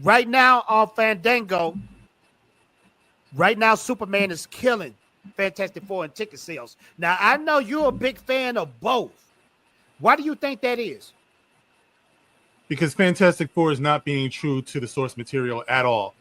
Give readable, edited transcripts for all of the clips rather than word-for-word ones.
right now on Fandango, right now Superman is killing Fantastic Four in ticket sales. Now, I know you're a big fan of both. Why do you think that is? Because Fantastic Four is not being true to the source material at all.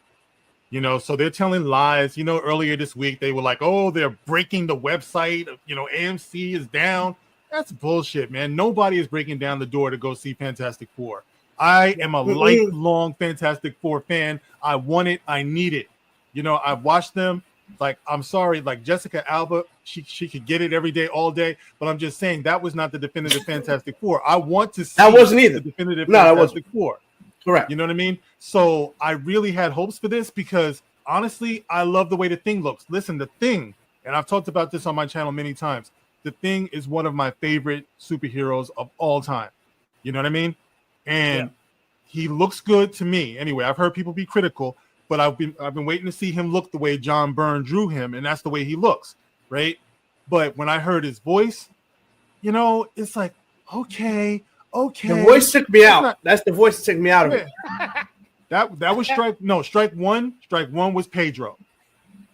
You know, so they're telling lies. You know, earlier this week, they were like, oh, they're breaking the website. You know, AMC is down. That's bullshit, man. Nobody is breaking down the door to go see Fantastic Four. I am a lifelong Fantastic Four fan. I want it. I need it. You know, I've watched them. Like, I'm sorry, like Jessica Alba, she could get it every day, all day. But I'm just saying that was not the definitive Fantastic Four. I want to see that wasn't either. The definitive Fantastic Four. Correct. You know what I mean? So I really had hopes for this because honestly, I love the way the Thing looks. Listen, the Thing, and I've talked about this on my channel many times. The Thing is one of my favorite superheroes of all time. You know what I mean? And he looks good to me. Anyway, I've heard people be critical, but I've been waiting to see him look the way John Byrne drew him, and that's the way he looks, right? But when I heard his voice, you know, it's like, okay. The voice took me out. That's the voice that took me out of it. That was strike one. Strike one was Pedro.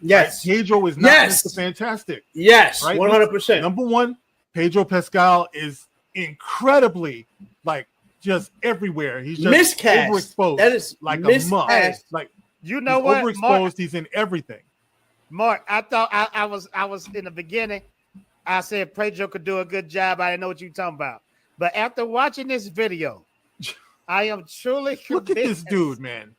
Yes. Right? Pedro is not Mr. Fantastic. Yes, right? 100%. Number one, Pedro Pascal is incredibly like just everywhere. He's just miscast. Overexposed. That is like miscast. A muff. Like you know what? Overexposed. Mark, he's in everything. Mark, I thought I was in the beginning. I said Pedro could do a good job. I didn't know what you talking about. But after watching this video, I am truly convinced. Look at this dude, man.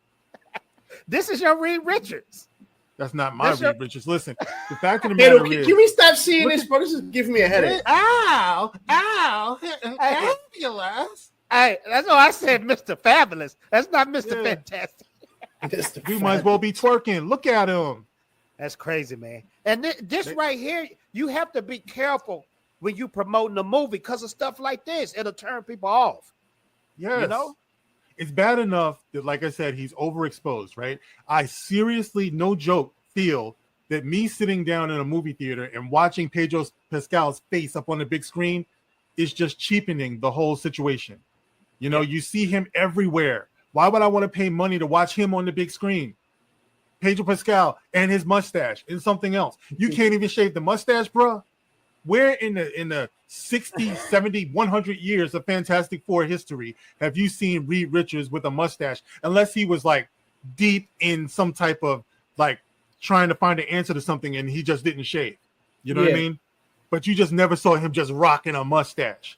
This is your Reed Richards. That's not my Reed Richards. Listen, the fact of the matter is, can we stop seeing this, bro? This is giving me a headache. Ow, ambulance. Hey, that's why I said Mr. Fabulous. That's not Mr. Fantastic. We might as well be twerking. Look at him. That's crazy, man. And this right here, you have to be careful when you promoting a movie because of stuff like this. It'll turn people off. Yes. You know? It's bad enough that, like I said, he's overexposed, right? I seriously, no joke, feel that me sitting down in a movie theater and watching Pedro Pascal's face up on the big screen is just cheapening the whole situation. You know, you see him everywhere. Why would I want to pay money to watch him on the big screen? Pedro Pascal and his mustache and something else. You can't even shave the mustache, bro. Where in the 60, 70, 100 years of Fantastic Four history have you seen Reed Richards with a mustache? Unless he was like deep in some type of like trying to find an answer to something and he just didn't shave. You know what I mean? But you just never saw him just rocking a mustache.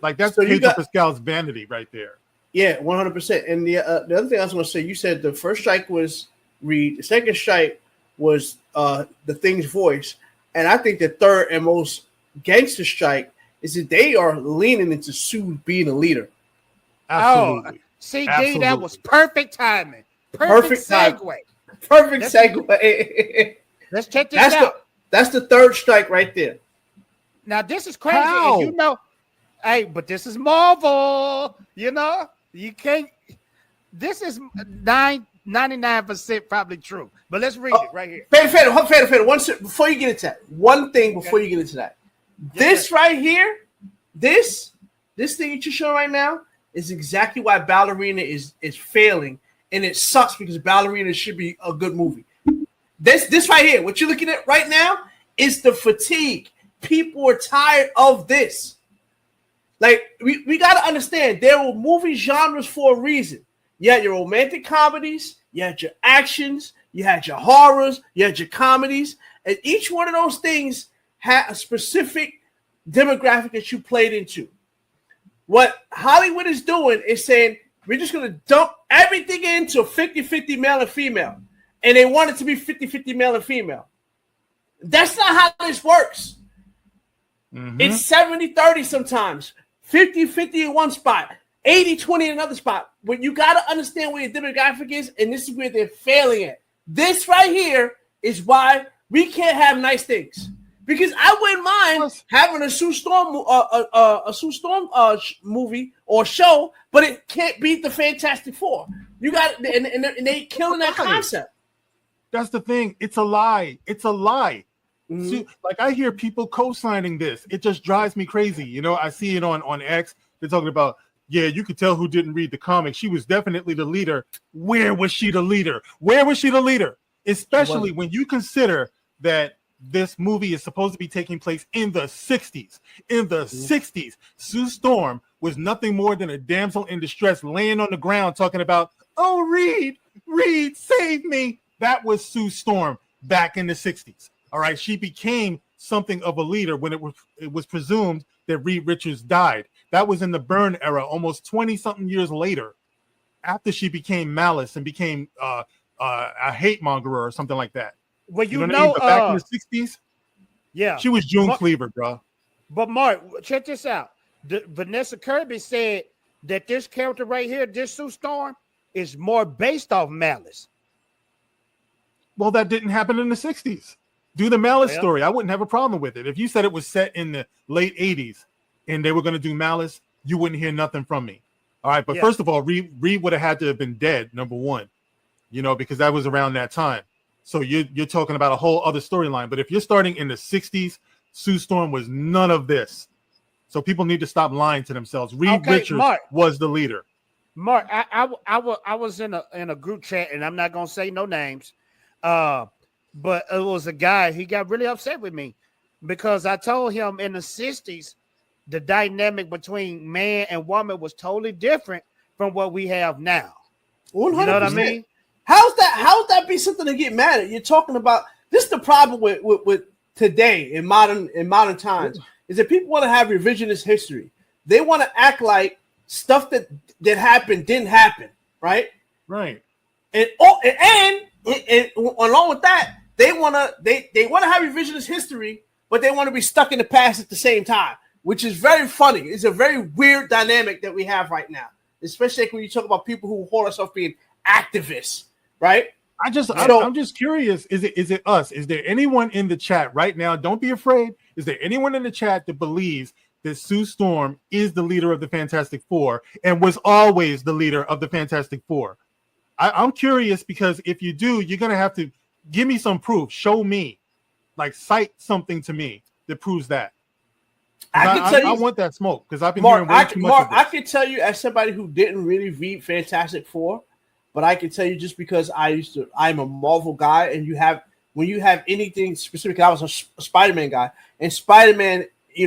Like that's Pedro Pascal's vanity right there. Yeah, 100%. And the other thing I was going to say, you said the first strike was Reed. The second strike was the Thing's voice. And I think the third and most gangster strike is that they are leaning into Sue being a leader. Absolutely. Oh, CD, that was perfect timing. Perfect segue. Perfect segue. Let's check this out. That's the third strike right there. Now, this is crazy. And you know, hey, but this is Marvel. You know, you can't. This is 99% probably true. But let's read it right here. Fader. Before you get into that, one thing before you get into that. This right here, this thing that you're showing right now is exactly why Ballerina is failing. And it sucks because Ballerina should be a good movie. This right here, what you're looking at right now is the fatigue. People are tired of this. Like, we got to understand, there were movie genres for a reason. You had your romantic comedies, you had your actions, you had your horrors, you had your comedies, and each one of those things had a specific demographic that you played into. What Hollywood is doing is saying, we're just going to dump everything into 50-50 male and female. And they want it to be 50-50 male and female. That's not how this works. Mm-hmm. It's 70-30 sometimes. 50-50 in one spot. 80-20 in another spot. But you got to understand where your demographic is, and this is where they're failing at. This right here is why we can't have nice things. Because I wouldn't mind having a Sue Storm movie or show, but it can't beat the Fantastic Four. You got and they killing that concept. That's the thing. It's a lie. It's a lie. Mm-hmm. See, like I hear people co-signing this. It just drives me crazy. You know, I see it on X. They're talking about yeah, you could tell who didn't read the comic. She was definitely the leader. Where was she the leader? Where was she the leader? Especially when you consider that this movie is supposed to be taking place in the 60s. In the 60s, Sue Storm was nothing more than a damsel in distress laying on the ground talking about, oh, Reed, save me. That was Sue Storm back in the 60s. All right, she became something of a leader when it was presumed that Reed Richards died. That was in the Byrne era, almost 20-something years later, after she became Malice and became a hate mongerer or something like that. Well, you know what I mean? But back in the 60s, yeah, she was June Cleaver, bro. But Mark, check this out. Vanessa Kirby said that this character right here, this Sue Storm, is more based off Malice. Well, that didn't happen in the 60s. Do the Malice story. I wouldn't have a problem with it. If you said it was set in the late 80s and they were going to do Malice, you wouldn't hear nothing from me. All right. But first of all, Reed would have had to have been dead, number one, because that was around that time. So you're talking about a whole other storyline. But if you're starting in the 60s, Sue Storm was none of this. So people need to stop lying to themselves. Reed Richards was the leader. Mark, I was in a group chat, and I'm not going to say no names. But it was a guy, he got really upset with me because I told him in the 60s, the dynamic between man and woman was totally different from what we have now. 100%. You know what I mean? How's that be something to get mad at? You're talking about this is the problem with today in modern times is that people want to have revisionist history. They want to act like stuff that happened didn't happen, right? Right. And along with that, they want to have revisionist history, but they want to be stuck in the past at the same time, which is very funny. It's a very weird dynamic that we have right now, especially when you talk about people who call themselves being activists, right? I'm just curious. Is it us? Is there anyone in the chat right now? Don't be afraid. Is there anyone in the chat that believes that Sue Storm is the leader of the Fantastic Four and was always the leader of the Fantastic Four? I'm curious because if you do, you're going to have to give me some proof. Show me, cite something to me that proves that. I want that smoke because I've been hearing way too much of this. I can tell you as somebody who didn't really read Fantastic Four, but I can tell you just because I'm a Marvel guy, and when you have anything specific, I was a Spider-Man guy, and Spider-Man, he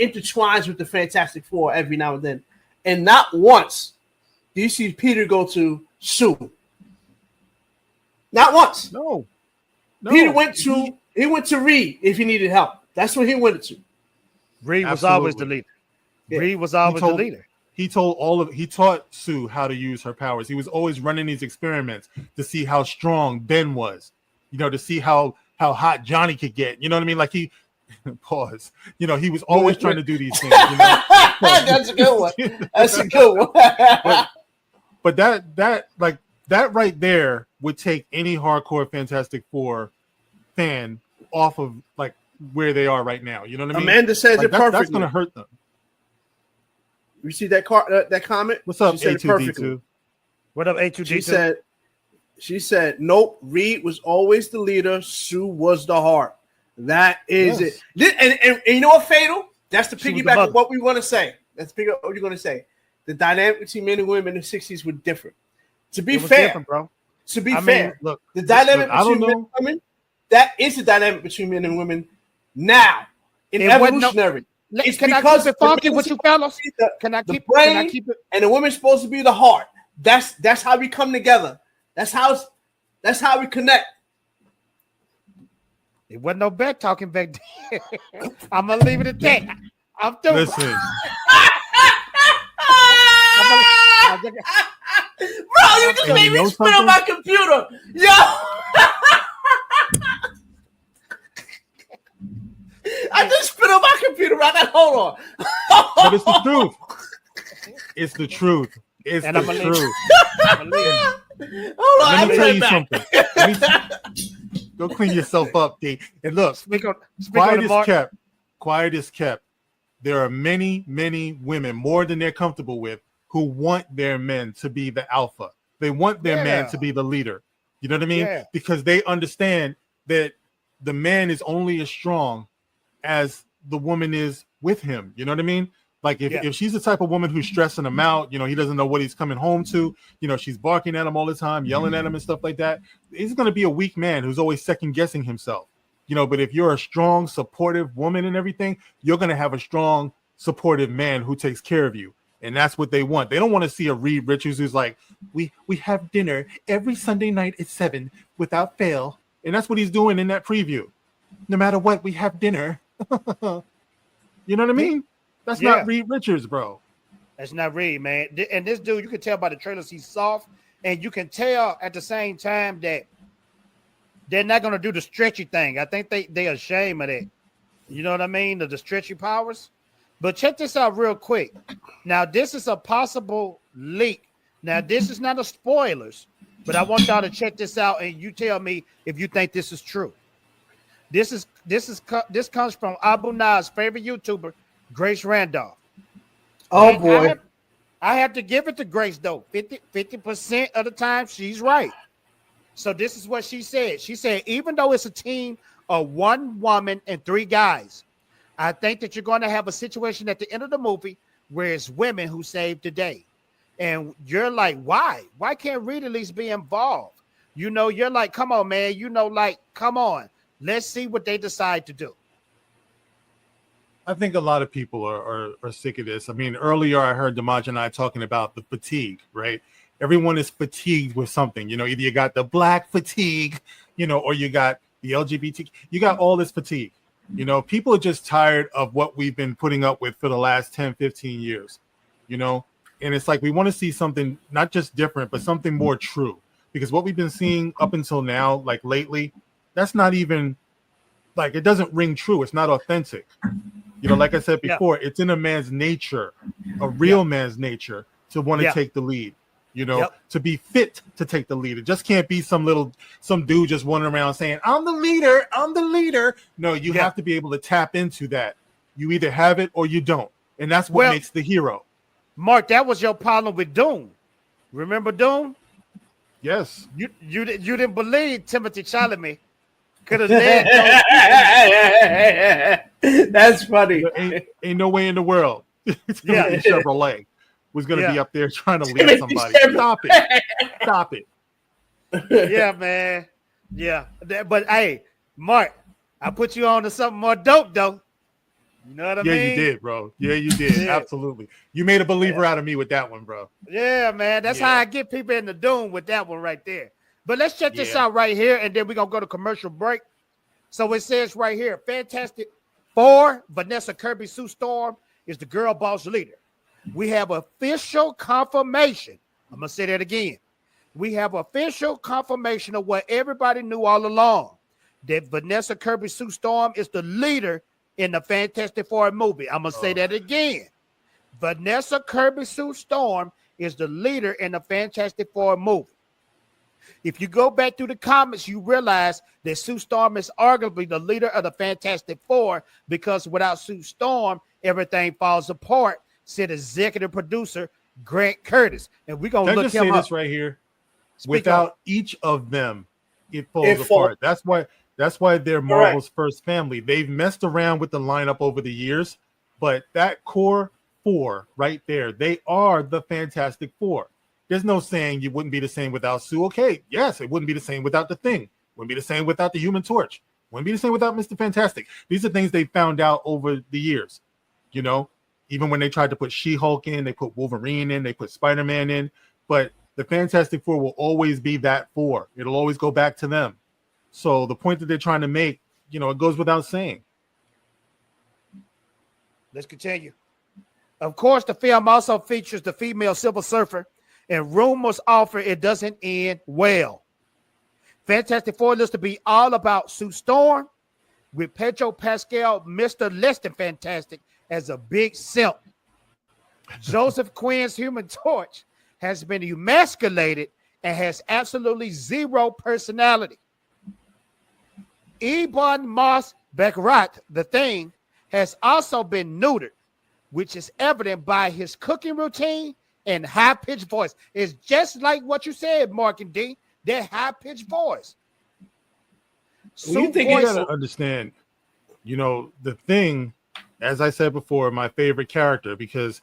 intertwines with the Fantastic Four every now and then, and not once do you see Peter go to Sue. Not once. No. Peter went to Reed if he needed help. That's what he went to. Reed was always the leader. Yeah. Reed was always the leader. He taught Sue how to use her powers. He was always running these experiments to see how strong Ben was, to see how hot Johnny could get. You know what I mean? Like he pause. He was always trying to do these things. That's a good one. That's a good one. But that right there would take any hardcore Fantastic Four fan off of where they are right now. You know what I mean? Amanda says it perfectly. That's going to hurt them. You see that comment? What's up, A2D2? What up, A2D2? She said, nope, Reed was always the leader. Sue was the heart. That is it. And you know what, Fatal? That's the piggyback of what we want to say. Let's figure out what you're going to say. The dynamic between men and women in the 60s were different. To be fair, bro. To be fair, look, the dynamic between men and women, that is the dynamic between men and women now in evolutionary. It's can I keep it funky with you fellas? Can I keep it? And the women's supposed to be the heart. That's how we come together. That's how we connect. It wasn't no back talking back then. I'm gonna leave it at that. I'm through. Listen. Bro, you just made me spit on my computer. Yo. I just spit on my computer right now. Hold on. But it's the truth. It's the truth. It's the truth. Hold on. Let me tell you something. Go clean yourself up, D. And look, quiet is kept. There are many, many women, more than they're comfortable with, who want their men to be the alpha. They want their man to be the leader. You know what I mean? Yeah. Because they understand that the man is only as strong as the woman is with him. You know what I mean? Like if she's the type of woman who's stressing him out, he doesn't know what he's coming home to, she's barking at him all the time, yelling at him and stuff like that. He's going to be a weak man who's always second guessing himself, but if you're a strong, supportive woman and everything, you're going to have a strong, supportive man who takes care of you. And that's what they want. They don't want to see a Reed Richards who's like, we have dinner every Sunday night at 7 without fail. And that's what he's doing in that preview. No matter what, we have dinner. You know what I mean? That's not Reed Richards, bro. That's not Reed, man. And this dude, you can tell by the trailers he's soft, and you can tell at the same time that they're not going to do the stretchy thing. I think they are ashamed of that. You know what I mean? The stretchy powers. But check this out real quick. Now, this is a possible leak. Now, this is not a spoilers, but I want y'all to check this out, and you tell me if you think this is true. This comes from Abu Na's favorite YouTuber, Grace Randolph. Oh, and boy. I have to give it to Grace, though. 50% of the time, she's right. So this is what she said. She said, even though it's a team of 1 woman and 3 guys, I think that you're going to have a situation at the end of the movie where it's women who save the day. And you're like, why? Why can't Reed at least be involved? You're like, come on, man. Come on. Let's see what they decide to do. I think a lot of people are sick of this. I mean, earlier I heard Damaj and I talking about the fatigue, right? Everyone is fatigued with something. Either you got the black fatigue, or you got the LGBT. You got all this fatigue. People are just tired of what we've been putting up with for the last 10, 15 years, and it's like we want to see something not just different, but something more true. Because what we've been seeing up until now, like lately, that's not even like it doesn't ring true. It's not authentic. Like I said before, it's in a man's nature, a real man's nature to want to take the lead, to be fit to take the lead. It just can't be some dude just wandering around saying, I'm the leader. No, you have to be able to tap into that. You either have it or you don't. And that's what makes the hero. Mark, that was your problem with Doom. Remember Doom? Yes. You didn't believe Timothy Chalamet could have led. That's funny. Ain't no way in the world. Chevrolet was going to be up there trying to lead somebody. Stop it. Yeah, man. Yeah. But hey, Mark, I put you on to something more dope, though. You know what I mean? Yeah, you did, bro. Yeah, you did. Yeah. Absolutely. You made a believer out of me with that one, bro. Yeah, man. That's how I get people in the Doom with that one right there. But let's check this out right here, and then we're going to go to commercial break. So it says right here, Fantastic Four, Vanessa Kirby Sue Storm is the girl boss leader. We have official confirmation. I'm going to say that again. We have official confirmation of what everybody knew all along, that Vanessa Kirby Sue Storm is the leader in the Fantastic Four movie. I'm going to say that again. Vanessa Kirby Sue Storm is the leader in the Fantastic Four movie. If you go back through the comments, you realize that Sue Storm is arguably the leader of the Fantastic Four because without Sue Storm, everything falls apart, said executive producer Grant Curtis. And we're going to look him up. This right here. Without each of them, it falls apart. That's why they're Marvel's first family. They've messed around with the lineup over the years, but that core 4 right there, they are the Fantastic Four. There's no saying you wouldn't be the same without Sue. Okay, yes, it wouldn't be the same without the Thing. Wouldn't be the same without the Human Torch. Wouldn't be the same without Mr. Fantastic. These are things they found out over the years. Even when they tried to put She-Hulk in, they put Wolverine in, they put Spider-Man in. But the Fantastic Four will always be that 4. It'll always go back to them. So the point that they're trying to make, it goes without saying. Let's continue. Of course, the film also features the female Silver Surfer, and rumors offer it doesn't end well. Fantastic Four looks to be all about Sue Storm, with Pedro Pascal, Mr. Less Than Fantastic, as a big simp. Joseph Quinn's Human Torch has been emasculated and has absolutely zero personality. Ebon Moss Baccarat, the Thing, has also been neutered, which is evident by his cooking routine and high-pitched voice. It's just like what you said, Mark and D, that high-pitched voice. You gotta understand, the Thing as I said before, my favorite character because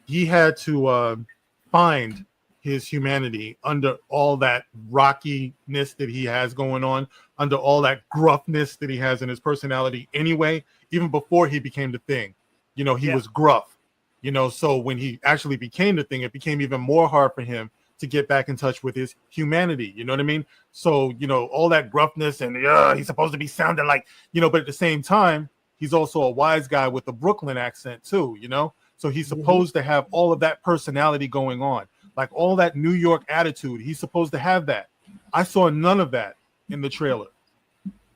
he had to find his humanity under all that rockiness that he has going on, under all that gruffness that he has in his personality anyway, even before he became the Thing. You know, he was gruff, you know, so when he actually became the Thing, it became even more hard for him to get back in touch with his humanity. You know what I mean? So, you know, all that gruffness and he's supposed to be sounding like, you know, but at the same time, he's also a wise guy with a Brooklyn accent too, you know? So he's supposed to have all of that personality going on, like all that New York attitude. He's supposed to have that. I saw none of that in the trailer.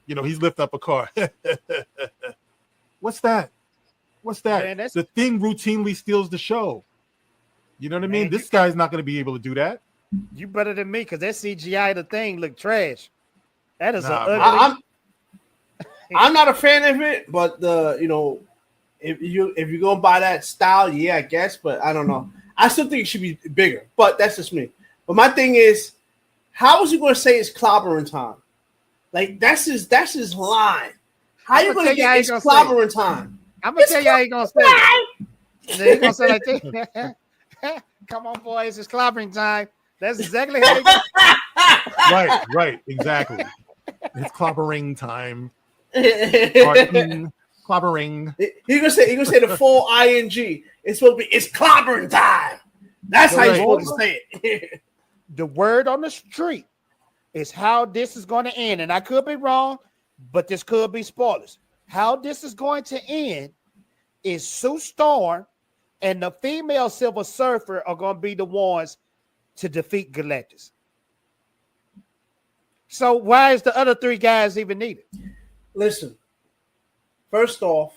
You know, he's lifting up a car. What's that? What's that? Man, the Thing routinely steals the show. You know what I mean? This guy's not going to be able to do that. You better than me because that CGI the Thing look trash. That is ugly. I'm not a fan of it, but if you're gonna buy that style, yeah, I guess. But I don't know. I still think it should be bigger. But that's just me. But my thing is, how is he going to say it's clobbering time? Like that's his line. How you going to get it's clobbering time? I'm gonna tell you how he gonna say it. He gonna say like this. Come on, boys, it's clobbering time. That's exactly how he goes. Right, exactly. It's clobbering time. Clobbering. He gonna say the full ing. It's supposed to be it's clobbering time. That's how you're supposed to say it. The word on the street is how this is going to end, and I could be wrong, but this could be spoilers. How this is going to end is Sue Storm and the female Silver Surfer are going to be the ones to defeat Galactus. So why is the other three guys even needed? Listen, first off,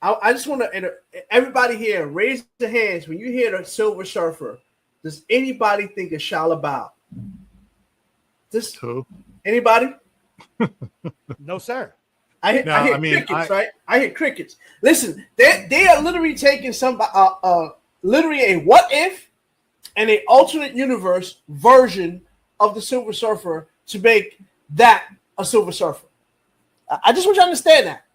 I just want to everybody here raise your hands when you hear the Silver Surfer. Does anybody think of Shia LaBeouf? Who? Anybody? No, sir. I hear crickets, right? I hear crickets. Listen, they are literally taking literally a what if and an alternate universe version of the Silver Surfer to make that a Silver Surfer. I just want you to understand that.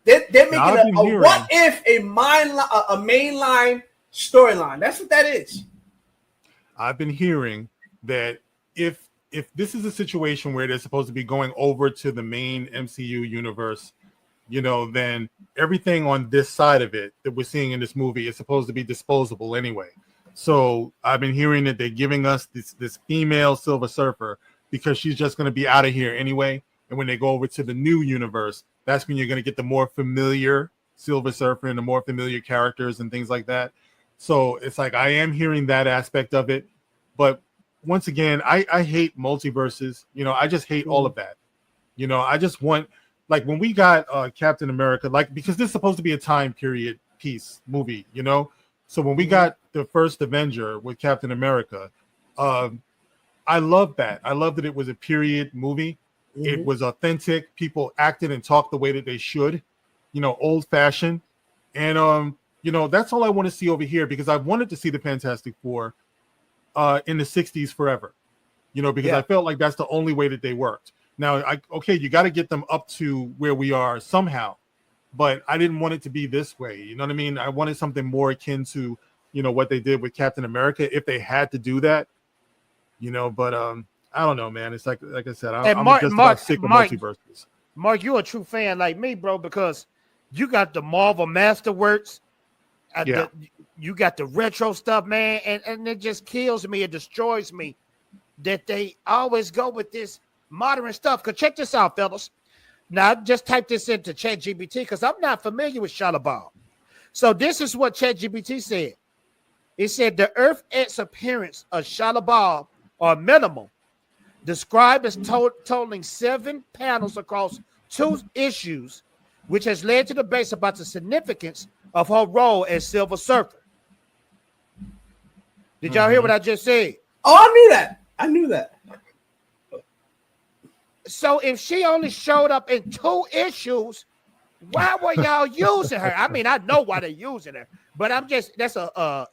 They're making a what if a mainline storyline. That's what that is. I've been hearing that if this is a situation where they're supposed to be going over to the main MCU universe, you know, then everything on this side of it that we're seeing in this movie is supposed to be disposable anyway. So I've been hearing that they're giving us this female Silver Surfer because she's just going to be out of here anyway. And when they go over to the new universe, that's when you're going to get the more familiar Silver Surfer and the more familiar characters and things like that. So it's like I am hearing that aspect of it. But once again, I hate multiverses. You know, I just hate all of that. You know, I just want, like when we got Captain America, like because this is supposed to be a time period piece movie, you know? So when we got the first Avenger with Captain America, I love that. I love that it was a period movie. It was authentic. People acted and talked the way that they should, you know, old fashioned. And, you know, that's all I want to see over here because I wanted to see the Fantastic Four in the 60s forever, you know, because I felt like that's the only way that they worked. Now, you got to get them up to where we are somehow, but I didn't want it to be this way. You know what I mean? I wanted something more akin to, you know, what they did with Captain America if they had to do that, you know, but I don't know, man. It's like I said, I'm just about sick of multiverses. Mark, you're a true fan like me, bro, because you got the Marvel Masterworks. You got the retro stuff, man, and it just kills me. It destroys me that they always go with this modern stuff. Because check this out, fellas. Now, just type this into ChatGPT because I'm not familiar with Shia LaBeouf. So this is what ChatGPT said. It said the Earth-X appearance of Shia LaBeouf are minimal, described as totaling 7 panels across 2 issues, which has led to debate about the significance of her role as Silver Surfer. Did y'all hear what I just said? Oh, I knew that. So if she only showed up in 2 issues, why were y'all using her? I mean, I know why they're using her, but that's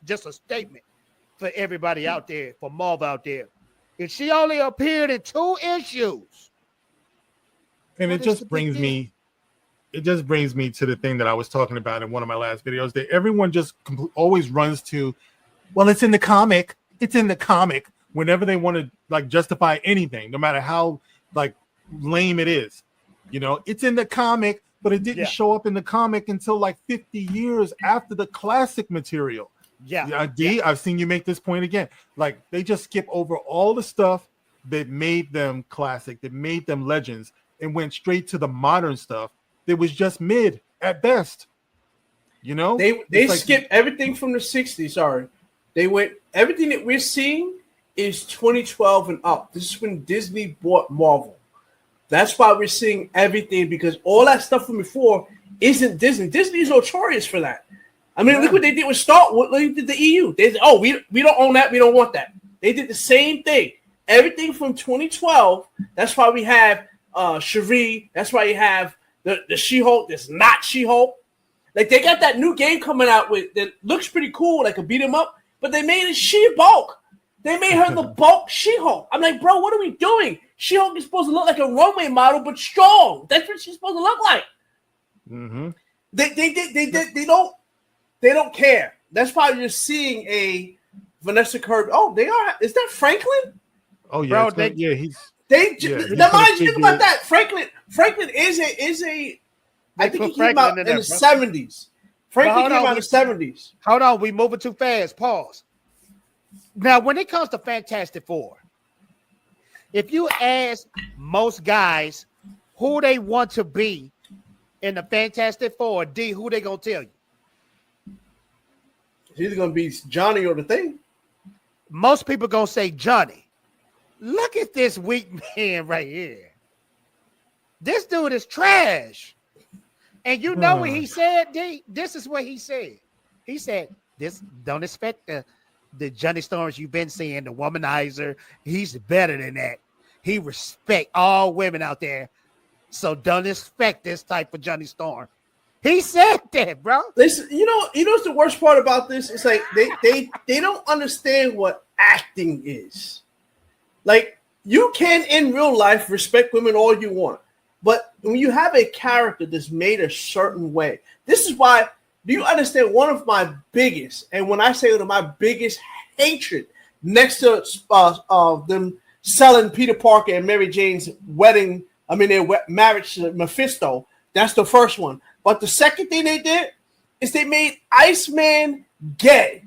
just a statement for everybody out there, for Marvel out there. If she only appeared in 2 issues, and it just brings me it just brings me to the thing that I was talking about in one of my last videos, that everyone just always runs to, well, it's in the comic. It's in the comic whenever they want to like justify anything, no matter how like lame it is. You know, it's in the comic, but it didn't show up in the comic until like 50 years after the classic material. I've seen you make this point again. Like they just skip over all the stuff that made them classic, that made them legends, and went straight to the modern stuff that was just mid at best. You know, they skipped everything from the 60s. Sorry, they went everything that we're seeing is 2012 and up. This is when Disney bought Marvel. That's why we're seeing everything, because all that stuff from before isn't Disney. Disney is notorious for that. I mean, look what they did with Star Wars. They did the EU. They said, oh, we don't own that. We don't want that. They did the same thing. Everything from 2012. That's why we have Cherie. That's why you have the She-Hulk that's not She-Hulk. Like they got that new game coming out with that looks pretty cool, like a beat 'em up, but they made it She-Bulk. They made her the bulk She-Hulk. I'm like, bro, what are we doing? She-Hulk is supposed to look like a runway model, but strong. That's what she's supposed to look like. Mm-hmm. They don't care. That's why you're seeing a Vanessa Kirby. Oh, they are. Is that Franklin? Oh yeah, bro. he's. Now, mind you, think about that. Franklin is a. I think he came out in the 70s. Franklin came out in the 70s. Hold on, we moving too fast. Pause. Now, when it comes to Fantastic Four, if you ask most guys who they want to be in the Fantastic Four, D, who they gonna tell you? It's either gonna be Johnny or the Thing. Most people gonna say Johnny. Look at this weak man right here. This dude is trash. And you know what he said, D? This is what he said. He said, "This don't expect the Johnny Storms you've been seeing, the womanizer. He's better than that. He respect all women out there. So don't expect this type of Johnny Storm." He said that, bro. Listen, you know what's the worst part about this? It's like they don't understand what acting is. Like, you can in real life respect women all you want, but when you have a character that's made a certain way, this is why. Do you understand? One of my biggest, and when I say one of my biggest hatred, next to them selling Peter Parker and Mary Jane's wedding, their marriage to Mephisto, that's the first one. But the second thing they did is they made Iceman gay.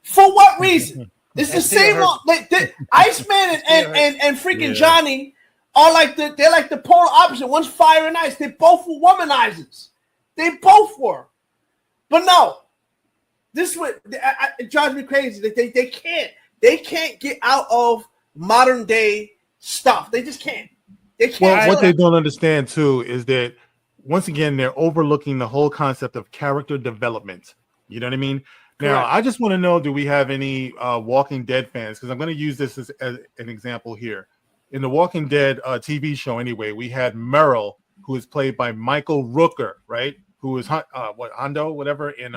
For what reason? It's the same one. Iceman and freaking Johnny are they're like the polar opposite. One's fire and ice. They both were womanizers. They both were. But no, this is what it drives me crazy. They can't get out of modern day stuff. They just can't. They can't. Well, what they don't understand too is that once again they're overlooking the whole concept of character development. You know what I mean? Now, correct. I just want to know: do we have any Walking Dead fans? Because I'm going to use this as an example here. In the Walking Dead TV show, anyway, we had Merrill, who is played by Michael Rooker, right? Who is Hondo, whatever, in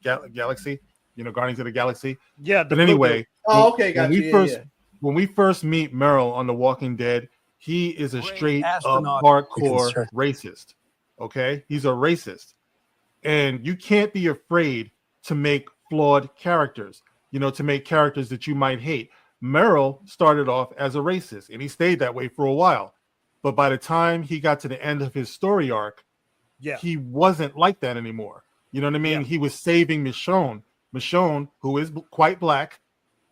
Galaxy, Guardians of the Galaxy. Yeah. But anyway, when we first meet Merrill on The Walking Dead, he is a straight up hardcore racist. Okay, he's a racist, and you can't be afraid to make flawed characters. To make characters that you might hate. Merrill started off as a racist, and he stayed that way for a while. But by the time he got to the end of his story arc, he wasn't like that anymore. You know what I mean? Yeah. He was saving Michonne, who is quite black,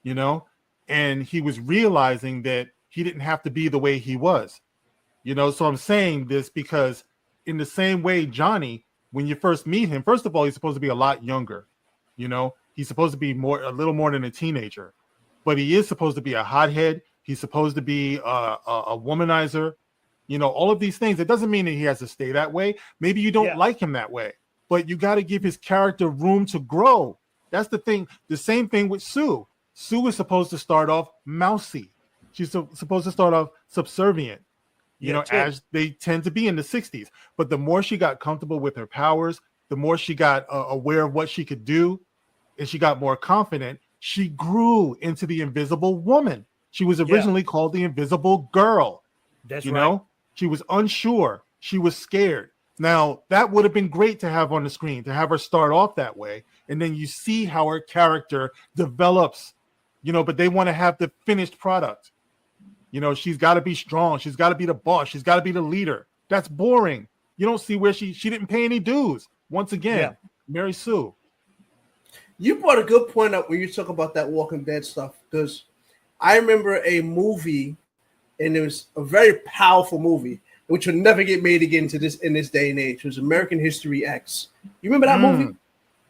and he was realizing that he didn't have to be the way he was. So I'm saying this because in the same way, Johnny, when you first meet him, first of all, he's supposed to be a lot younger. He's supposed to be a little more than a teenager, but he is supposed to be a hothead. He's supposed to be a womanizer. All of these things. It doesn't mean that he has to stay that way. Maybe you don't like him that way, but you got to give his character room to grow. That's the thing. The same thing with Sue. Sue is supposed to start off mousy. She's supposed to start off subservient, as they tend to be in the 60s. But the more she got comfortable with her powers, the more she got aware of what she could do, and she got more confident, she grew into the Invisible Woman. She was originally called the Invisible Girl. That's right. She was unsure. She was scared. Now, that would have been great to have on the screen, to have her start off that way. And then you see how her character develops, but they want to have the finished product. She's got to be strong. She's got to be the boss. She's got to be the leader. That's boring. You don't see where she didn't pay any dues. Once again, Mary Sue. You brought a good point up when you talk about that Walking Dead stuff, because I remember a movie, and it was a very powerful movie, which will never get made again in this day and age. It was American History X. You remember that movie?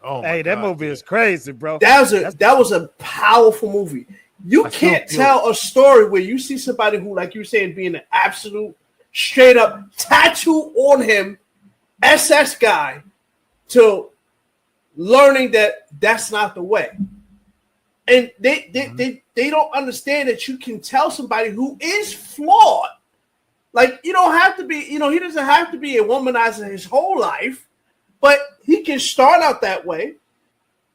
Oh, hey, that movie is crazy, bro. That was a powerful movie. You can't tell a story where you see somebody who, like you were saying, being an absolute straight up tattoo on him SS guy to learning that that's not the way. And they don't understand that you can tell somebody who is flawed. Like, you don't have to be, he doesn't have to be a womanizer his whole life, but he can start out that way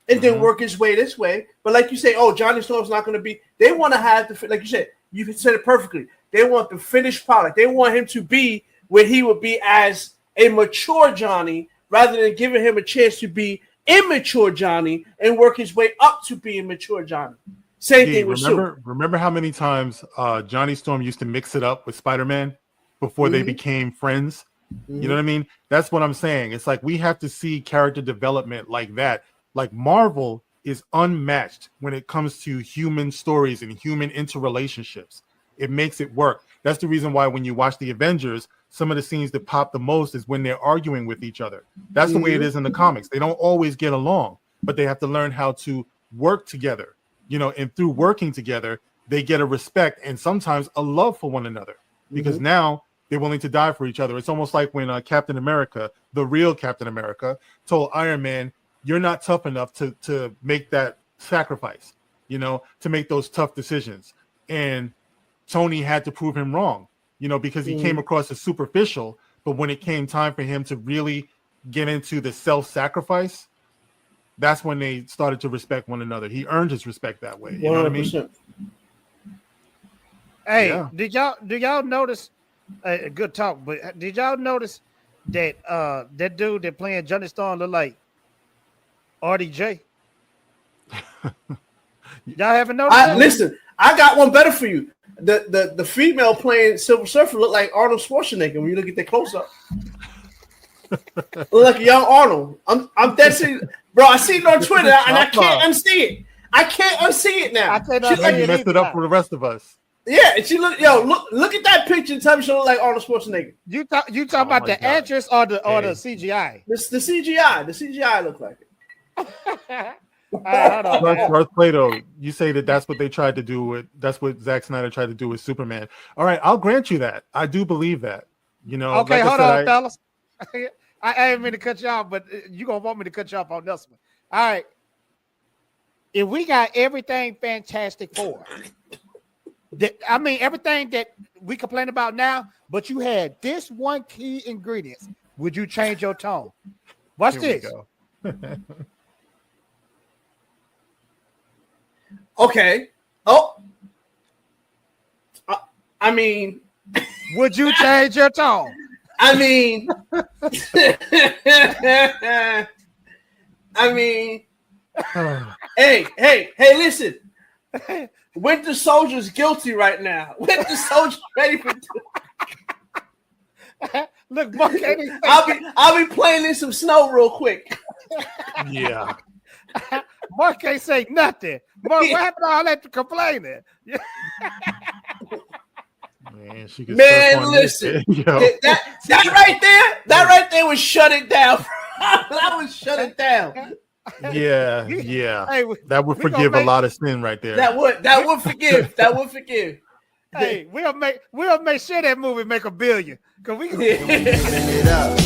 and then work his way this way. But like you say, Johnny Storm's not going to be, they want to have the, like you said, you said it perfectly. They want the finished product. They want him to be where he would be as a mature Johnny, rather than giving him a chance to be immature Johnny and work his way up to being mature Johnny. Same thing with Sue. Remember how many times Johnny Storm used to mix it up with Spider-Man before they became friends? You know what I mean? That's what I'm saying. It's like we have to see character development like that. Like Marvel is unmatched when it comes to human stories and human interrelationships. It makes it work. That's the reason why when you watch the Avengers, some of the scenes that pop the most is when they're arguing with each other. That's the way it is in the comics. They don't always get along, but they have to learn how to work together, and through working together, they get a respect and sometimes a love for one another, because now they're willing to die for each other. It's almost like when Captain America, the real Captain America, told Iron Man, you're not tough enough to make that sacrifice, to make those tough decisions. And Tony had to prove him wrong, because he came across as superficial. But when it came time for him to really get into the self-sacrifice, that's when they started to respect one another. He earned his respect that way. You know what I mean? Hey, did y'all notice? Good talk, but did y'all notice that that dude that playing Johnny Storm look like RDJ? Y'all haven't noticed? Listen, I got one better for you. The female playing Silver Surfer look like Arnold Schwarzenegger when you look at the close up. Look like a young Arnold. I'm dead serious, bro. I see it on Twitter and I can't unsee it. I can't unsee it now. You messed it up for the rest of us. Yeah, and she look at that picture and tell me she look like Arnold Schwarzenegger. You talking about the actress or the CGI? The CGI. The CGI look like it. Darth Plato, you say that's what they tried to do that's what Zack Snyder tried to do with Superman. All right, I'll grant you that. I do believe that. Okay, hold on, fellas. I didn't mean to cut you off, but you're gonna want me to cut you off on this one. All right. If we got everything Fantastic Four, everything that we complain about now, but you had this one key ingredient, would you change your tone? Watch this. Okay. Would you change your tone? Hey, listen. Winter Soldier's guilty right now. Winter Soldier's ready for Look, Mark, I'll be playing in some snow real quick. Yeah. Mark can't say nothing. Mark, what happened to all that complaining? Man, listen. That right there would shut it down. That would shut it down. Yeah. Hey, that would forgive a lot of sin right there. That would forgive. Hey, we'll make sure that movie make $1 billion. Cause we can it up.